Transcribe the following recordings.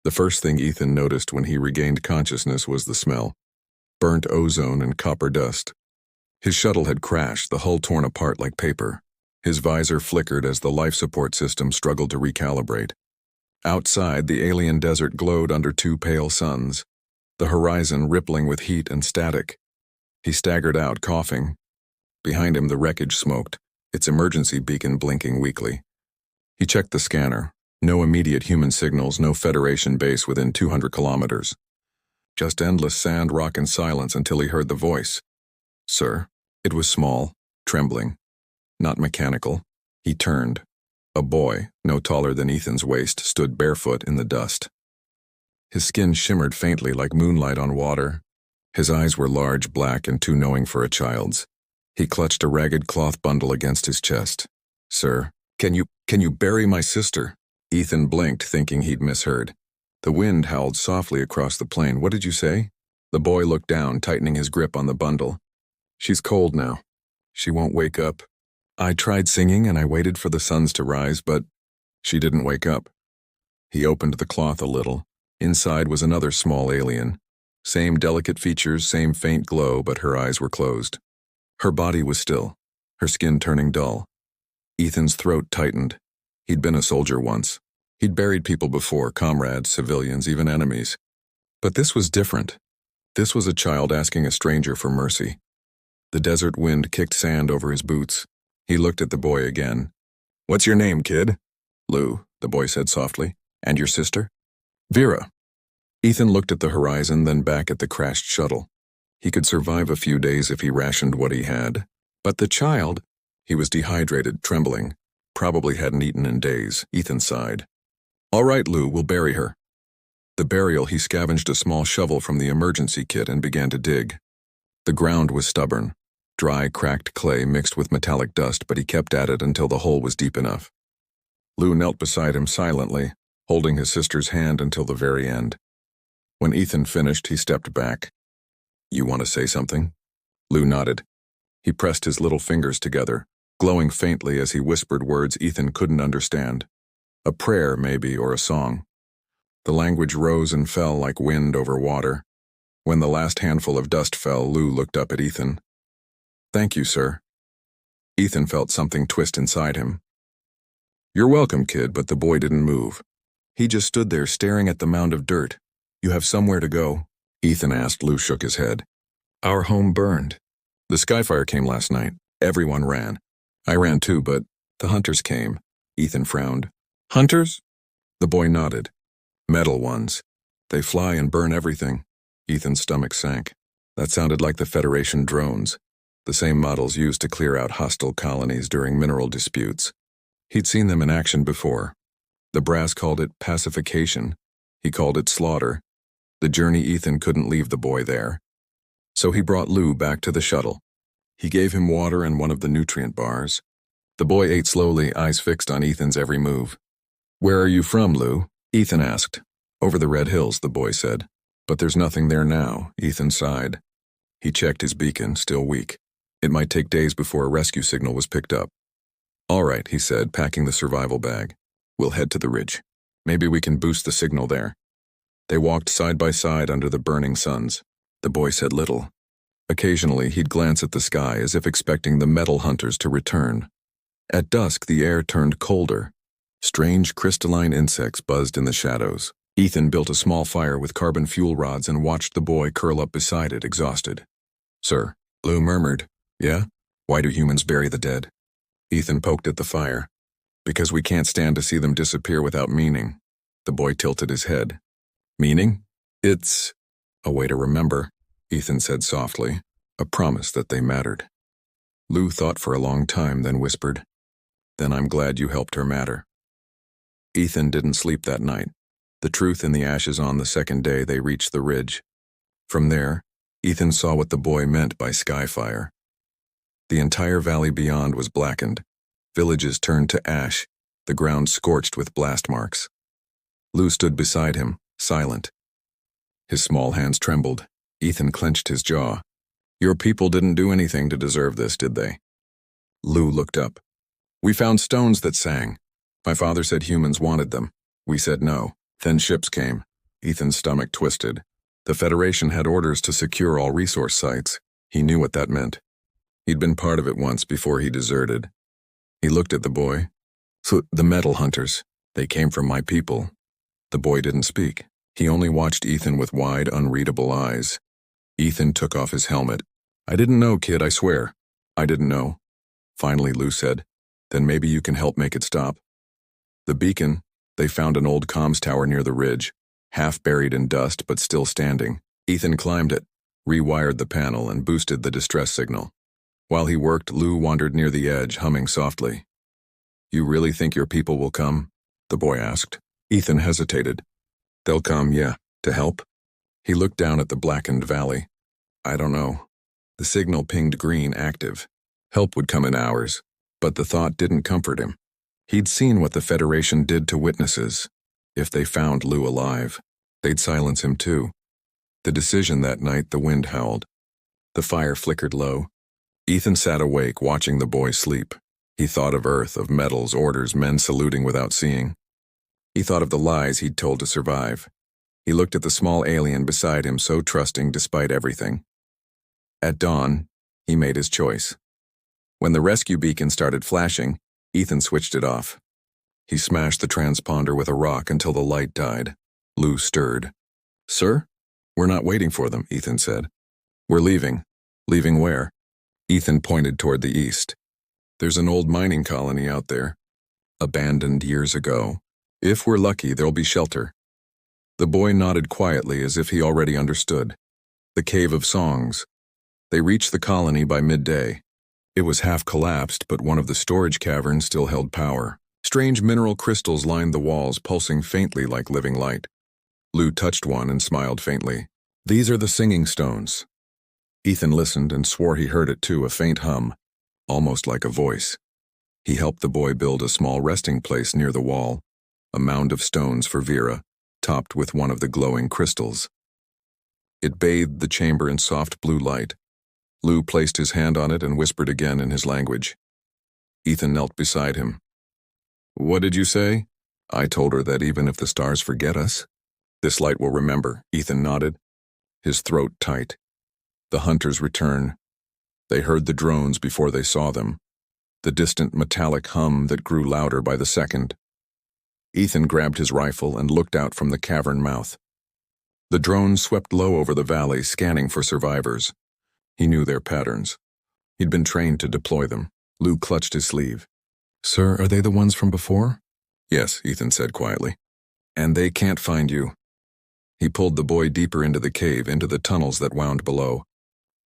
The first thing Ethan noticed when he regained consciousness was the smell. Burnt ozone and copper dust. His shuttle had crashed, the hull torn apart like paper. His visor flickered as the life support system struggled to recalibrate. Outside, the alien desert glowed under two pale suns, the horizon rippling with heat and static. He staggered out, coughing. Behind him, the wreckage smoked, its emergency beacon blinking weakly. He checked the scanner. No immediate human signals, no Federation base within 200 kilometers. Just endless sand, rock, and silence until he heard the voice. Sir. It was small, trembling, not mechanical. He turned. A boy, no taller than Ethan's waist, stood barefoot in the dust. His skin shimmered faintly like moonlight on water. His eyes were large, black, and too knowing for a child's. He clutched a ragged cloth bundle against his chest. Sir, can you bury my sister? Ethan blinked, thinking he'd misheard. The wind howled softly across the plain. What did you say? The boy looked down, tightening his grip on the bundle. She's cold now. She won't wake up. I tried singing and I waited for the suns to rise, but she didn't wake up. He opened the cloth a little. Inside was another small alien. Same delicate features, same faint glow, but her eyes were closed. Her body was still, her skin turning dull. Ethan's throat tightened. He'd been a soldier once. He'd buried people before, comrades, civilians, even enemies. But this was different. This was a child asking a stranger for mercy. The desert wind kicked sand over his boots. He looked at the boy again. What's your name, kid? Lou, the boy said softly. And your sister? Vera. Ethan looked at the horizon, then back at the crashed shuttle. He could survive a few days if he rationed what he had. But the child, he was dehydrated, trembling. Probably hadn't eaten in days. Ethan sighed. All right, Lou, we'll bury her. The burial, he scavenged a small shovel from the emergency kit and began to dig. The ground was stubborn. Dry, cracked clay mixed with metallic dust, but he kept at it until the hole was deep enough. Lou knelt beside him silently, holding his sister's hand until the very end. When Ethan finished, he stepped back. You want to say something? Lou nodded. He pressed his little fingers together, glowing faintly as he whispered words Ethan couldn't understand. A prayer, maybe, or a song. The language rose and fell like wind over water. When the last handful of dust fell, Lou looked up at Ethan. Thank you, sir. Ethan felt something twist inside him. You're welcome, kid, but the boy didn't move. He just stood there staring at the mound of dirt. You have somewhere to go? Ethan asked. Lou shook his head. Our home burned. The skyfire came last night. Everyone ran. I ran too, but the hunters came. Ethan frowned. Hunters? The boy nodded. Metal ones. They fly and burn everything. Ethan's stomach sank. That sounded like the Federation drones, the same models used to clear out hostile colonies during mineral disputes. He'd seen them in action before. The brass called it pacification. He called it slaughter. The journey Ethan couldn't leave the boy there. So he brought Lou back to the shuttle. He gave him water and one of the nutrient bars. The boy ate slowly, eyes fixed on Ethan's every move. Where are you from, Lou? Ethan asked. Over the Red Hills, the boy said. But there's nothing there now, Ethan sighed. He checked his beacon, still weak. It might take days before a rescue signal was picked up. All right, he said, packing the survival bag. We'll head to the ridge. Maybe we can boost the signal there. They walked side by side under the burning suns. The boy said little. Occasionally, he'd glance at the sky as if expecting the metal hunters to return. At dusk, the air turned colder. Strange crystalline insects buzzed in the shadows. Ethan built a small fire with carbon fuel rods and watched the boy curl up beside it, exhausted. Sir, Lou murmured. Yeah? Why do humans bury the dead? Ethan poked at the fire. Because we can't stand to see them disappear without meaning. The boy tilted his head. Meaning? It's a way to remember, Ethan said softly, a promise that they mattered. Lou thought for a long time, then whispered, Then I'm glad you helped her matter. Ethan didn't sleep that night. The truth in the ashes on the second day they reached the ridge. From there, Ethan saw what the boy meant by skyfire. The entire valley beyond was blackened. Villages turned to ash, the ground scorched with blast marks. Lou stood beside him, silent. His small hands trembled. Ethan clenched his jaw. Your people didn't do anything to deserve this, did they? Lou looked up. We found stones that sang. My father said humans wanted them. We said no. Then ships came. Ethan's stomach twisted. The Federation had orders to secure all resource sites. He knew what that meant. He'd been part of it once before he deserted. He looked at the boy. So, the metal hunters. They came from my people. The boy didn't speak. He only watched Ethan with wide, unreadable eyes. Ethan took off his helmet. I didn't know, kid, I swear. I didn't know. Finally, Lou said. Then maybe you can help make it stop. The beacon, they found an old comms tower near the ridge, half buried in dust but still standing. Ethan climbed it, rewired the panel, and boosted the distress signal. While he worked, Lou wandered near the edge, humming softly. You really think your people will come? The boy asked. Ethan hesitated. They'll come, yeah, to help. He looked down at the blackened valley. I don't know. The signal pinged green, active. Help would come in hours, but the thought didn't comfort him. He'd seen what the Federation did to witnesses. If they found Lou alive, they'd silence him too. The decision that night, the wind howled. The fire flickered low. Ethan sat awake, watching the boy sleep. He thought of Earth, of medals, orders, men saluting without seeing. He thought of the lies he'd told to survive. He looked at the small alien beside him, so trusting despite everything. At dawn, he made his choice. When the rescue beacon started flashing, Ethan switched it off. He smashed the transponder with a rock until the light died. Lou stirred. Sir? We're not waiting for them, Ethan said. We're leaving. Leaving where? Ethan pointed toward the east. There's an old mining colony out there. Abandoned years ago. If we're lucky, there'll be shelter. The boy nodded quietly as if he already understood. The Cave of Songs. They reached the colony by midday. It was half collapsed, but one of the storage caverns still held power. Strange mineral crystals lined the walls, pulsing faintly like living light. Lou touched one and smiled faintly. These are the singing stones. Ethan listened and swore he heard it too, a faint hum, almost like a voice. He helped the boy build a small resting place near the wall, a mound of stones for Vera, topped with one of the glowing crystals. It bathed the chamber in soft blue light. Lou placed his hand on it and whispered again in his language. Ethan knelt beside him. What did you say? I told her that even if the stars forget us, this light will remember. Ethan nodded, his throat tight. The hunters return. They heard the drones before they saw them, the distant metallic hum that grew louder by the second. Ethan grabbed his rifle and looked out from the cavern mouth. The drones swept low over the valley, scanning for survivors. He knew their patterns. He'd been trained to deploy them. Lou clutched his sleeve. Sir, are they the ones from before? Yes, Ethan said quietly. And they can't find you. He pulled the boy deeper into the cave, into the tunnels that wound below.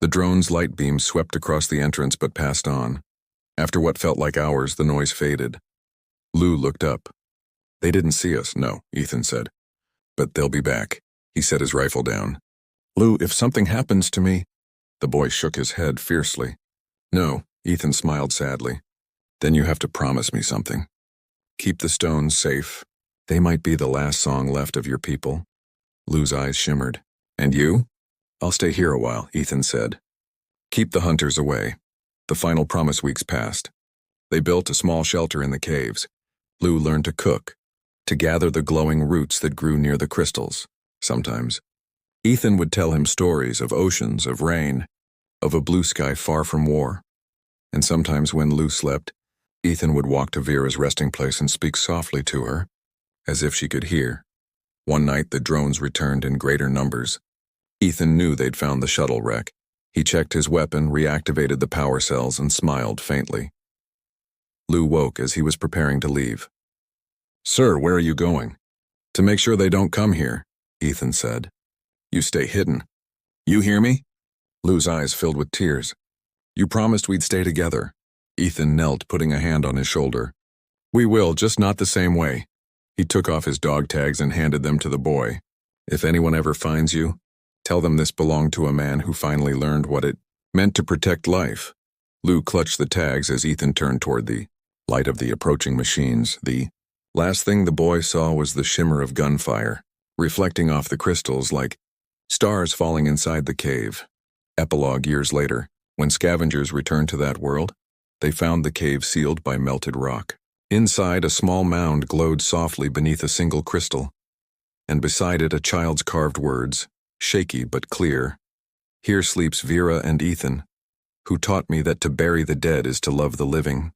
The drone's light beams swept across the entrance but passed on. After what felt like hours, the noise faded. Lou looked up. They didn't see us, no, Ethan said. But they'll be back. He set his rifle down. Lou, if something happens to me... The boy shook his head fiercely. No, Ethan smiled sadly. Then you have to promise me something. Keep the stones safe. They might be the last song left of your people. Lou's eyes shimmered. And you? I'll stay here a while, Ethan said. Keep the hunters away. The final promise weeks passed. They built a small shelter in the caves. Lou learned to cook, to gather the glowing roots that grew near the crystals. Sometimes Ethan would tell him stories of oceans, of rain, of a blue sky far from war. And sometimes when Lou slept, Ethan would walk to Vera's resting place and speak softly to her, as if she could hear. One night the drones returned in greater numbers. Ethan knew they'd found the shuttle wreck. He checked his weapon, reactivated the power cells, and smiled faintly. Lou woke as he was preparing to leave. Sir, where are you going? To make sure they don't come here, Ethan said. You stay hidden. You hear me? Lou's eyes filled with tears. You promised we'd stay together. Ethan knelt, putting a hand on his shoulder. We will, just not the same way. He took off his dog tags and handed them to the boy. If anyone ever finds you, tell them this belonged to a man who finally learned what it meant to protect life. Lou clutched the tags as Ethan turned toward the light of the approaching machines. The last thing the boy saw was the shimmer of gunfire, reflecting off the crystals like stars falling inside the cave. Epilogue years later, when scavengers returned to that world, they found the cave sealed by melted rock. Inside, a small mound glowed softly beneath a single crystal. and beside it a child's carved words, shaky but clear. Here sleeps Vera and Ethan, who taught me that to bury the dead is to love the living.